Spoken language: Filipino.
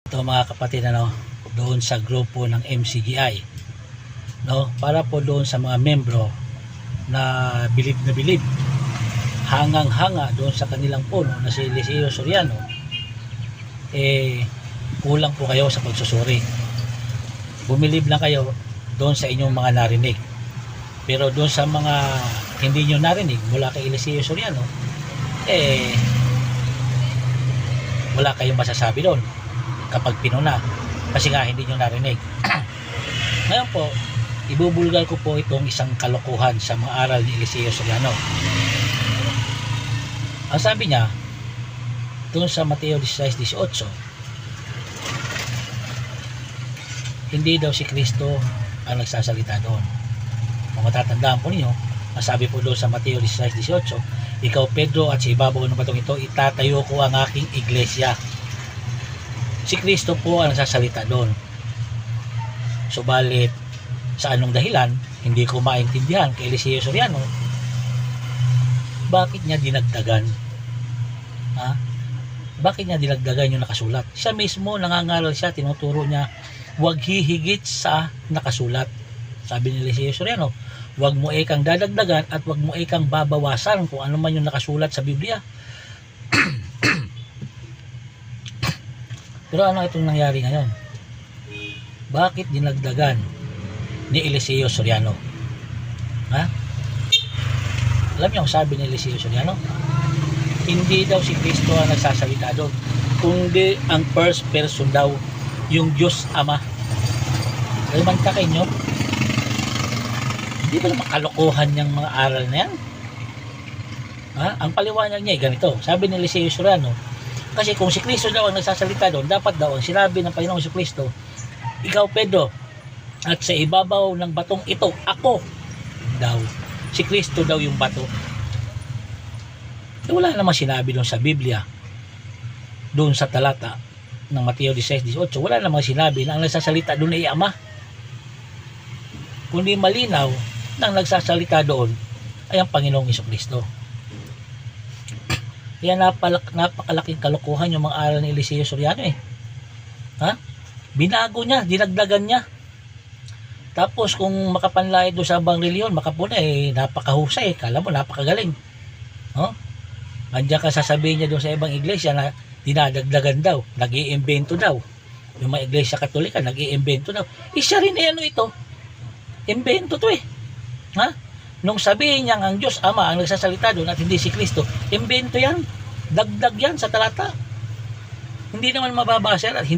Ito mga kapatid, doon sa grupo ng MCGI, para po doon sa mga membro na bilib, hangang-hanga doon sa kanilang puno na si Eliseo Soriano, kulang po kayo sa pagsusuri. Bumilib lang kayo doon sa inyong mga narinig, pero doon sa mga hindi nyo narinig mula kay Eliseo Soriano, wala kayong masasabi doon kapag pinuna, kasi nga hindi nyo narinig. Ngayon po, ibubulgar ko po itong isang kalokohan sa mga aral ni Eliseo Soriano. Ang sabi niya doon sa Mateo 16:18, hindi daw si Kristo ang nagsasalita doon. Kung matatandaan po ninyo, ang sabi po doon sa Mateo 16:18, ikaw Pedro, at sa ibabaw ng batong ito itatayo ko ang aking iglesia. Si Kristo po ang nagsasalita doon. Subalit sa anong dahilan hindi ko maintindihan kay Eliseo Soriano, bakit niya dinagdagan? Bakit niya dinagdagan yung nakasulat? Siya mismo nangangaral siya, tinuturo niya, huwag hihigit sa nakasulat. Sabi ni Eliseo Soriano, huwag mo ikang dadagdagan at huwag mo ikang babawasan kung ano man yung nakasulat sa Biblia. Pero ano itong nangyari ngayon? Bakit dinagdagan ni Eliseo Soriano? Alam niyo ang sabi ni Eliseo Soriano? Hindi daw si Kristo ang nagsasalita doon, kundi ang first person daw, yung Diyos Ama. Kaya mantakin nyo, hindi ba naman kalokohan niyang mga aral na yan? Ang paliwanag niya ay ganito. Sabi ni Eliseo Soriano, kasi kung si Kristo daw ang nagsasalita doon, dapat daw ang sinabi ng Panginoong si Kristo, ikaw Pedro, at sa ibabaw ng batong ito, ako daw. Si Kristo daw yung bato. Wala namang sinabi doon sa Biblia, doon sa talata ng Mateo 16:18, wala namang sinabi na ang nagsasalita doon ay Ama. Kundi malinaw na ang nagsasalita doon ay ang Panginoong Jesucristo. Kaya napakalaking kalokohan yung mga aral ni Eliseo Soriano Binago niya, dinagdagan niya. Tapos kung makapanlayad doon sa abang reliyon, makapuna, napakahusay, kala mo napakagaling. Andiyan ka sasabihin niya doon sa ibang iglesia na dinadagdagan daw, nag-iimbento daw. Yung mga iglesia Katolika, nag-iimbento daw. Siya rin ito. Imbento to Nung sabihin niyang ang Diyos Ama ang nagsasalita doon at hindi si Kristo, imbento yan. Dagdag yan sa talata. Hindi naman mababasa at